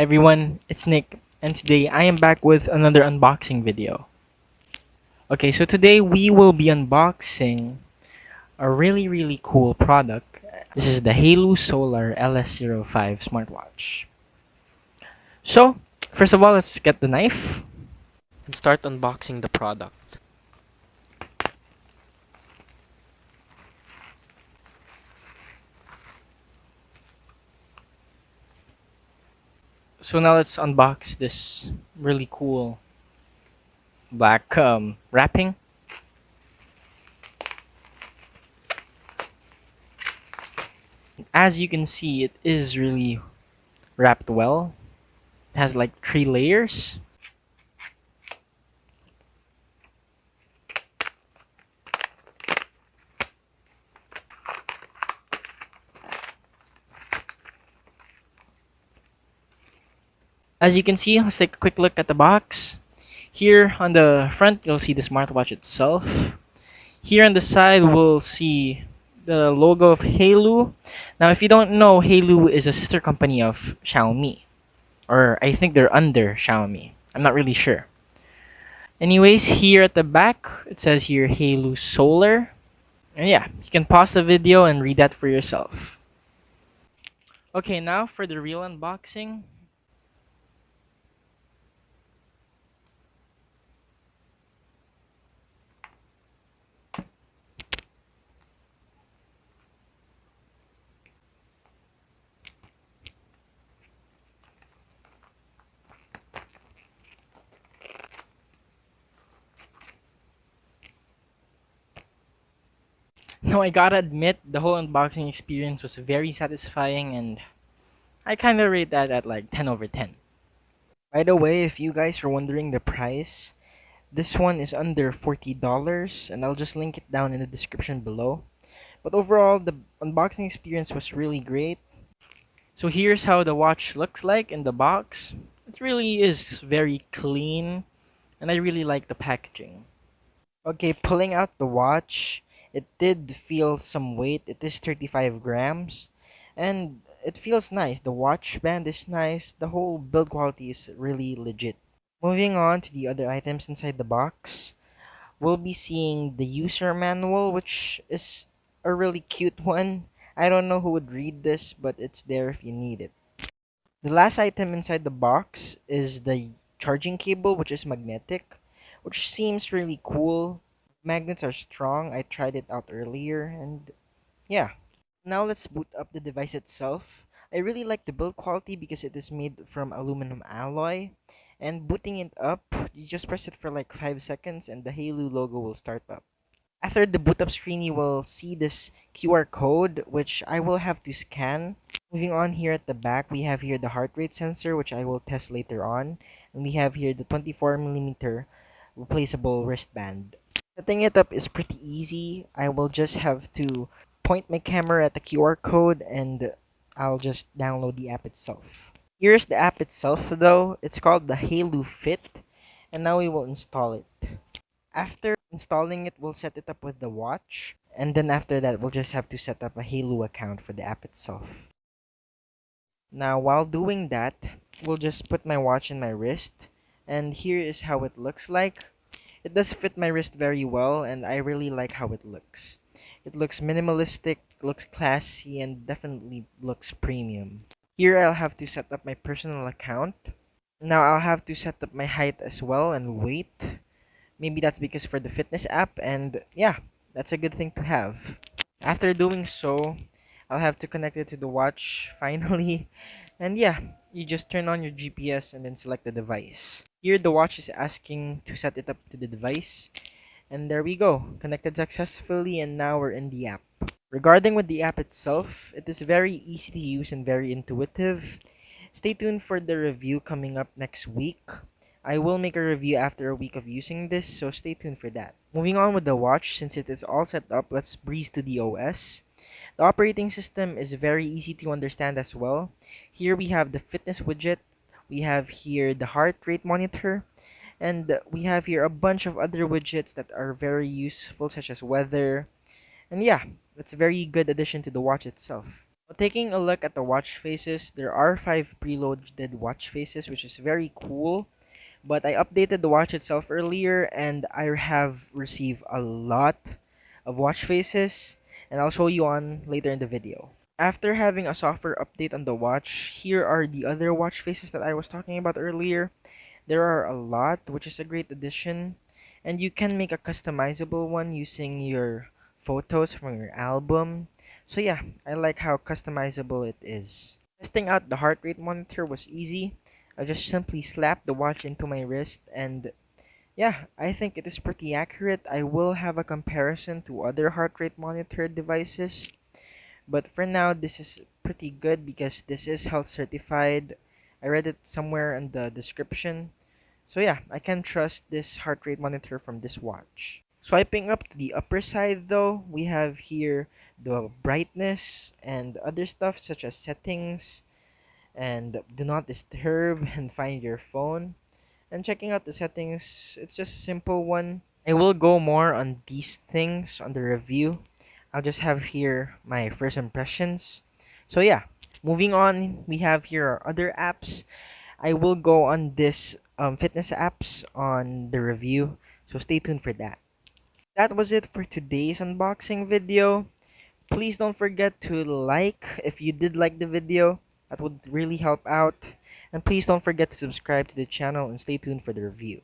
Hi everyone, it's Nick, and today I am back with another unboxing video. Okay, so today we will be unboxing a really cool product. This is the Haylou Solar LS05 smartwatch. So, first of all, let's get the knife and start unboxing the product. So now let's unbox this really cool black wrapping. As you can see, it is really wrapped well. It has like 3 layers. As you can see, let's take a quick look at the box. Here on the front, you'll see the smartwatch itself. Here on the side, we'll see the logo of Haylou. Now, if you don't know, Haylou is a sister company of Xiaomi. Or I think they're under Xiaomi. I'm not really sure. Anyways, here at the back, it says here Haylou Solar. And yeah, you can pause the video and read that for yourself. Okay, now for the real unboxing. Now, I gotta admit, the whole unboxing experience was very satisfying, and I kinda rate that at like 10 over 10. By the way, if you guys are wondering the price, this one is under $40, and I'll just link it down in the description below. But overall, the unboxing experience was really great. So here's how the watch looks like in the box. It really is very clean, and I really like the packaging. Okay, pulling out the watch, it did feel some weight. It is 35 grams, and it feels nice. The watch band is nice. The whole build quality is really legit. Moving on to the other items inside the box, we'll be seeing the user manual, which is a really cute one. I don't know who would read this, but it's there if you need it. The last item inside the box is the charging cable, which is magnetic, which seems really cool. Magnets are strong. I tried it out earlier, and yeah. Now let's boot up the device itself. I really like the build quality because it is made from aluminum alloy. And booting it up, you just press it for like 5 seconds and the Haylou logo will start up. After the boot up screen, you will see this QR code, which I will have to scan. Moving on, here at the back, we have here the heart rate sensor, which I will test later on. And we have here the 24mm replaceable wristband. Setting it up is pretty easy. I will just have to point my camera at the QR code and I'll just download the app itself. Here's the app itself though. It's called the Haylou Fit, and now we will install it. After installing it, we'll set it up with the watch, and then after that, we'll just have to set up a Haylou account for the app itself. Now, while doing that, we'll just put my watch in my wrist, and here is how it looks like. It does fit my wrist very well, and I really like how it looks. It looks minimalistic, looks classy, and definitely looks premium. Here I'll have to set up my personal account. Now I'll have to set up my height as well and weight. Maybe that's because for the fitness app, and yeah, that's a good thing to have. After doing so, I'll have to connect it to the watch finally. And yeah, you just turn on your GPS and then select the device. Here the watch is asking to set it up to the device. And there we go, connected successfully, and now we're in the app. Regarding with the app itself, it is very easy to use and very intuitive. Stay tuned for the review coming up next week. I will make a review after a week of using this, so stay tuned for that. Moving on with the watch, since it is all set up, let's breeze to the OS. The operating system is very easy to understand as well. Here we have the fitness widget, we have here the heart rate monitor, and we have here a bunch of other widgets that are very useful, such as weather. And yeah, that's a very good addition to the watch itself. taking a look at the watch faces, there are 5 preloaded watch faces, which is very cool. But I updated the watch itself earlier, and I have received a lot of watch faces, and I'll show you on later in the video. After having a software update on the watch, here are the other watch faces that I was talking about earlier. There are a lot, which is a great addition, and you can make a customizable one using your photos from your album. So yeah, I like how customizable it is. Testing out the heart rate monitor was easy. I just simply slapped the watch into my wrist, and yeah, I think it is pretty accurate. I will have a comparison to other heart rate monitor devices, but for now this is pretty good because this is health certified. I read it somewhere in the description. So yeah, I can trust this heart rate monitor from this watch. Swiping up to the upper side though, we have here the brightness and other stuff such as settings and do not disturb and find your phone. And checking out the settings, it's just a simple one. I will go more on these things on the review. I'll just have here my first impressions. So yeah, moving on, we have here our other apps. I will go on this fitness apps on the review, so stay tuned for that. That was it for today's unboxing video. Please don't forget to like if you did like the video. That would really help out. And please don't forget to subscribe to the channel and stay tuned for the review.